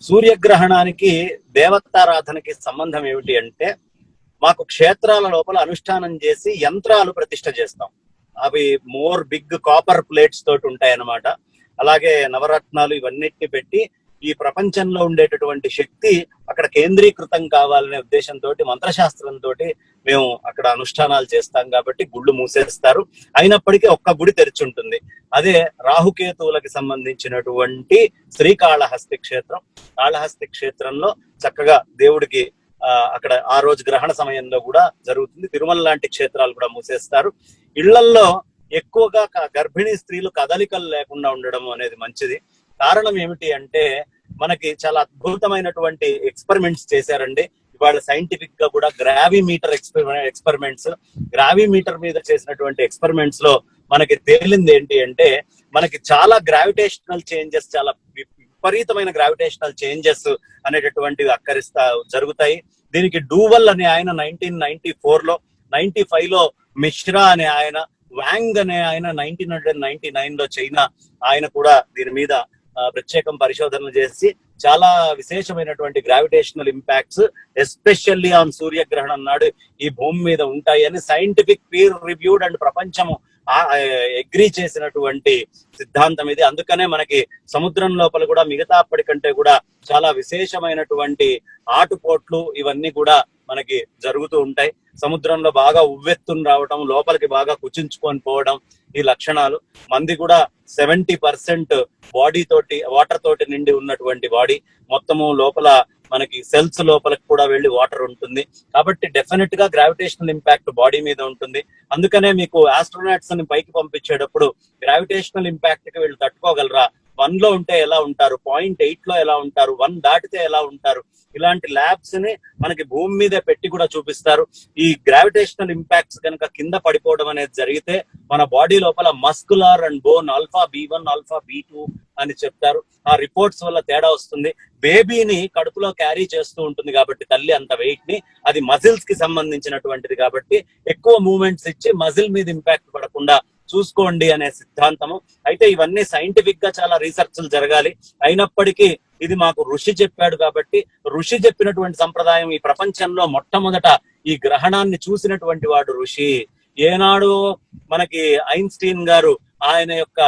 సూర్యగ్రహణానికి దేవతారాధనకి సంబంధం ఏమిటి అంటే, మాకు క్షేత్రాల లోపల అనుష్ఠానం చేసి యంత్రాలు ప్రతిష్ఠ చేస్తాం. అవి మోర్ బిగ్ కాపర్ ప్లేట్స్ తోటి ఉంటాయన్నమాట. అలాగే నవరత్నాలు ఇవన్నిటిని పెట్టి ఈ ప్రపంచంలో ఉండేటటువంటి శక్తి అక్కడ కేంద్రీకృతం కావాలనే ఉద్దేశంతో మంత్రశాస్త్రంతో మేము అక్కడ అనుష్ఠానాలు చేస్తాం. కాబట్టి గుళ్ళు మూసేస్తారు, అయినప్పటికీ ఒక్క గుడి తెరిచి ఉంటుంది. అదే రాహుకేతువులకి సంబంధించినటువంటి శ్రీకాళహస్తి క్షేత్రం. కాళహస్తి క్షేత్రంలో చక్కగా దేవుడికి అక్కడ ఆ రోజు గ్రహణ సమయంలో కూడా జరుగుతుంది. తిరుమల లాంటి క్షేత్రాలు కూడా మూసేస్తారు. ఇళ్లల్లో ఎక్కువగా గర్భిణీ స్త్రీలు కదలికలు లేకుండా ఉండడం అనేది మంచిది. కారణం ఏమిటి అంటే, మనకి చాలా అద్భుతమైనటువంటి ఎక్స్పెరిమెంట్స్ చేశారండి. ఇవాళ సైంటిఫిక్ గా కూడా గ్రావిమీటర్ ఎక్స్పెరిమెంట్స్ గ్రావిమీటర్ మీద చేసినటువంటి ఎక్స్పెరిమెంట్స్ లో మనకి తేలింది ఏంటి అంటే, మనకి చాలా గ్రావిటేషనల్ చేంజెస్, చాలా విపరీతమైన గ్రావిటేషనల్ చేంజెస్ అనేటటువంటివి జరుగుతాయి. దీనికి డూవల్ అనే ఆయన 1994 లో, 95 లో మిశ్రా అనే ఆయన, వాంగ్ అనే ఆయన 1999 లో చైనా ఆయన కూడా దీని మీద ప్రత్యేకం పరిశోధనలు చేసి చాలా విశేషమైనటువంటి గ్రావిటేషనల్ ఇంపాక్ట్స్ ఎస్పెషల్లీ ఆన్ సూర్యగ్రహణం నాడు ఈ భూమి మీద ఉంటాయని సైంటిఫిక్ పీర్ రివ్యూడ్ అండ్ ప్రపంచము అగ్రీ చేసినటువంటి సిద్ధాంతం ఇది. అందుకనే మనకి సముద్రం లోపల కూడా మిగతా అప్పటికంటే కూడా చాలా విశేషమైనటువంటి ఆటుపోట్లు ఇవన్నీ కూడా మనకి జరుగుతూ ఉంటాయి. సముద్రంలో బాగా ఉవ్వెత్తుని రావడం, లోపలికి బాగా కుచించుకొని పోవడం, ఈ లక్షణాలు. మంది కూడా 70% బాడీ తోటి, వాటర్ తోటి నిండి ఉన్నటువంటి బాడీ మొత్తము. లోపల మనకి సెల్స్ లోపలికి కూడా వెళ్ళి వాటర్ ఉంటుంది. కాబట్టి డెఫినెట్ గా గ్రావిటేషనల్ ఇంపాక్ట్ బాడీ మీద ఉంటుంది. అందుకనే మీకు ఆస్ట్రోనాట్స్ ని పైకి పంపించేటప్పుడు గ్రావిటేషనల్ ఇంపాక్ట్ కి వీళ్ళు తట్టుకోగలరా, 1 లో ఉంటే ఎలా ఉంటారు, 0.8 లో ఎలా ఉంటారు, 1 దాటితే ఎలా ఉంటారు, ఇలాంటి ల్యాబ్స్ ని మనకి భూమి మీద పెట్టి కూడా చూపిస్తారు. ఈ గ్రావిటేషనల్ ఇంపాక్ట్స్ కనుక కింద పడిపోవడం అనేది జరిగితే మన బాడీ లోపల muscular and bone alpha B1 alpha B2 అని చెప్తారు. ఆ రిపోర్ట్స్ వల్ల తేడా వస్తుంది. బేబీని కడుపులో క్యారీ చేస్తూ ఉంటుంది కాబట్టి తల్లి అంత వెయిట్ ని, అది మజిల్స్ కి సంబంధించినటువంటిది కాబట్టి ఎక్కువ మూవ్మెంట్స్ ఇచ్చి మజిల్ మీద ఇంపాక్ట్ పడకుండా చూసుకోండి అనే సిద్ధాంతము. అయితే ఇవన్నీ సైంటిఫిక్ గా చాలా రీసెర్చ్లు జరగాలి. అయినప్పటికీ ఇది మాకు ఋషి చెప్పాడు కాబట్టి, ఋషి చెప్పినటువంటి సంప్రదాయం ఈ ప్రపంచంలో మొట్టమొదట ఈ గ్రహణాన్ని చూసినటువంటి వాడు ఋషి. ఏనాడు మనకి ఐన్స్టీన్ గారు ఆయన యొక్క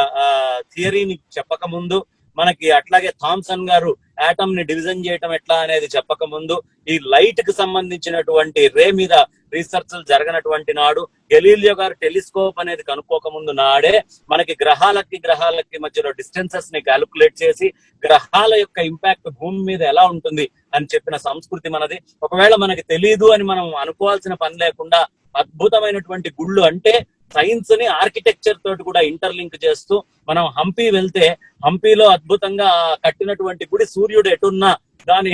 థియరీని చెప్పక ముందు, మనకి అట్లాగే థామ్సన్ గారు ఆటమ్ ని డివిజన్ చేయటం ఎట్లా అనేది చెప్పక ముందు, ఈ లైట్ కి సంబంధించినటువంటి రే మీద రీసెర్చ్లు జరగనటువంటి నాడు, గెలీలియో గారు టెలిస్కోప్ అనేది కనుక్కోక ముందు నాడే మనకి గ్రహాలకి మధ్యలో డిస్టెన్సెస్ ని క్యాలిక్యులేట్ చేసి గ్రహాల యొక్క ఇంపాక్ట్ భూమి మీద ఎలా ఉంటుంది అని చెప్పిన సంస్కృతి మనది. ఒకవేళ మనకి తెలియదు అని మనం అనుకోవాల్సిన పని లేకుండా అద్భుతమైనటువంటి గుళ్ళు అంటే సైన్స్ ని ఆర్కిటెక్చర్ తోటి కూడా ఇంటర్లింక్ చేస్తూ, మనం హంపి వెళ్తే హంపిలో అద్భుతంగా కట్టినటువంటి గుడి సూర్యుడు ఎటున్నా దాని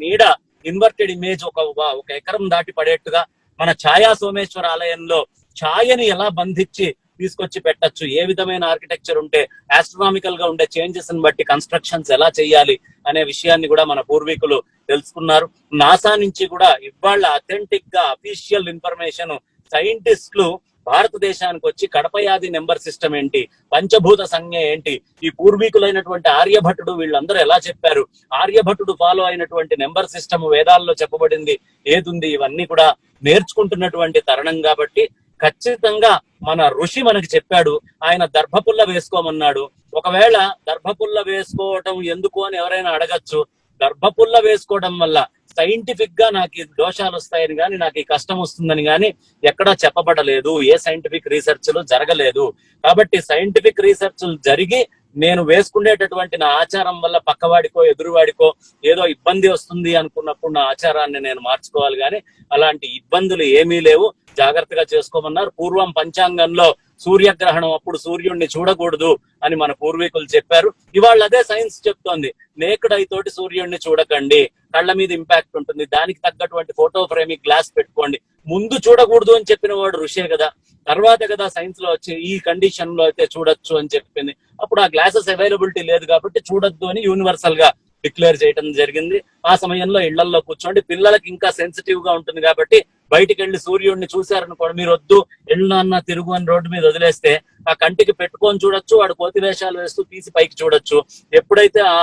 నీడ ఇన్వర్టెడ్ ఇమేజ్ ఒక ఎకరం దాటి పడేట్టుగా, మన ఛాయా సోమేశ్వర ఆలయంలో ఛాయని ఎలా బంధించి తీసుకొచ్చి పెట్టచ్చు, ఏ విధమైన ఆర్కిటెక్చర్ ఉంటే ఆస్ట్రోనామికల్ గా ఉండే చేంజెస్ ని బట్టి కన్స్ట్రక్షన్స్ ఎలా చేయాలి అనే విషయాన్ని కూడా మన పూర్వీకులు తెలుసుకున్నారు. నాసా నుంచి కూడా ఇవాళ అథెంటిక్ గా అఫీషియల్ ఇన్ఫర్మేషన్ సైంటిస్టులు భారతదేశానికి వచ్చి కడపయాది నెంబర్ సిస్టమ్ ఏంటి, పంచభూత సంజ్ఞ ఏంటి, ఈ పూర్వీకులైనటువంటి ఆర్యభటుడు వీళ్ళందరూ ఎలా చెప్పారు, ఆర్యభటుడు ఫాలో అయినటువంటి నెంబర్ సిస్టమ్ వేదాల్లో చెప్పబడింది ఏదుంది, ఇవన్నీ కూడా నేర్చుకుంటున్నటువంటి తరుణం. కాబట్టి ఖచ్చితంగా మన ఋషి మనకి చెప్పాడు. ఆయన దర్భపుల్ల వేసుకోమన్నాడు. ఒకవేళ దర్భపుల్ల వేసుకోవటం ఎందుకు అని ఎవరైనా అడగచ్చు. దర్భపుల్ల వేసుకోవడం వల్ల సైంటిఫిక్ గా నాకు ఈ దోషాలు వస్తాయని కానీ, నాకు ఈ కష్టం వస్తుందని కానీ ఎక్కడా చెప్పబడలేదు. ఏ సైంటిఫిక్ రీసెర్చ్లు జరగలేదు. కాబట్టి సైంటిఫిక్ రీసెర్చ్లు జరిగి నేను వేసుకునేటటువంటి నా ఆచారం వల్ల పక్కవాడికో ఎదురువాడికో ఏదో ఇబ్బంది వస్తుంది అనుకున్నప్పుడు నా ఆచారాన్ని నేను మార్చుకోవాలి. కానీ అలాంటి ఇబ్బందులు ఏమీ లేవు. జాగ్రత్తగా చేసుకోమన్నారు. పూర్వం పంచాంగంలో సూర్యగ్రహణం అప్పుడు సూర్యుడిని చూడకూడదు అని మన పూర్వీకులు చెప్పారు. ఇవాళ అదే సైన్స్ చెప్తోంది. నేకుడ్ ఐ తోటి సూర్యుడిని చూడకండి, కళ్ళ మీద ఇంపాక్ట్ ఉంటుంది, దానికి తగ్గటువంటి ఫోటో ఫ్రేమింగ్ గ్లాస్ పెట్టుకోండి. ముందు చూడకూడదు అని చెప్పిన వాడు ఋషే కదా, తర్వాత కదా సైన్స్ లో వచ్చి ఈ కండిషన్ లో అయితే చూడొచ్చు అని చెప్పింది. అప్పుడు ఆ గ్లాసెస్ అవైలబిలిటీ లేదు కాబట్టి చూడొద్దు అని యూనివర్సల్ గా డిక్లేర్ చేయడం జరిగింది. ఆ సమయంలో ఇళ్లలో కూర్చోండి. పిల్లలకి ఇంకా సెన్సిటివ్ గా ఉంటుంది కాబట్టి బయటికి వెళ్లి సూర్యుడిని చూశారనుకోండి, మీరు వద్దు ఎళ్ళన్నా తిరుగు అని రోడ్డు మీద వదిలేస్తే ఆ కంటికి పెట్టుకొని చూడొచ్చు, వాడు కోతి వేషాలు వేస్తూ తీసి పైకి చూడొచ్చు. ఎప్పుడైతే ఆ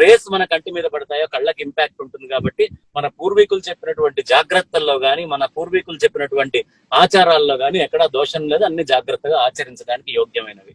రేస్ మన కంటి మీద పడతాయో కళ్ళకి ఇంపాక్ట్ ఉంటుంది. కాబట్టి మన పూర్వీకులు చెప్పినటువంటి జాగ్రత్తల్లో గాని, మన పూర్వీకులు చెప్పినటువంటి ఆచారాల్లో గాని ఎక్కడా దోషం లేదు, అన్ని జాగ్రత్తగా ఆచరించడానికి యోగ్యమైనవి.